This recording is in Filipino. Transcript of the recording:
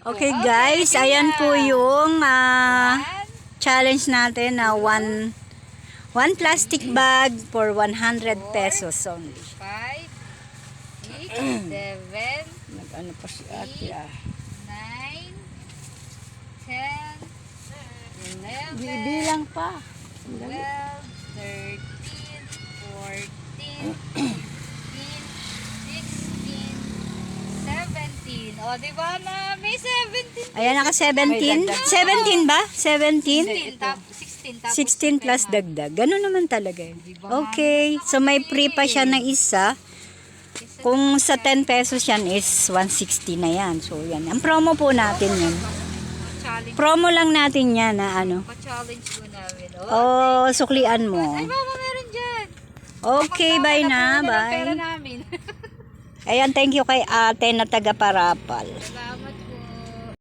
Okay guys, ayan po yung challenge natin na one plastic bag for 100 pesos only. 5, 6, 7, Nag-ano pa si ate 9, 10, 11, Bibilang pa. 12, 13, 14, 15, 16, 17. O, di ba na? May 17. Ayan, naka 17. 17 ba? 17? 16, 16, 16 plus dagdag. Ganun naman talaga yun. Okay. So, may free pa siya na isa. Kung sa 10 pesos yan is 160 na yan. So, yan. Ang promo po natin yan. Challenge. Promo lang natin yan na ano. Pa-challenge mo namin. Oh, suklian mo. Ay, mama, meron dyan. Okay, bye na. Pera Bye. namin. Ayan, thank you kay ate na taga Parapal. Bye.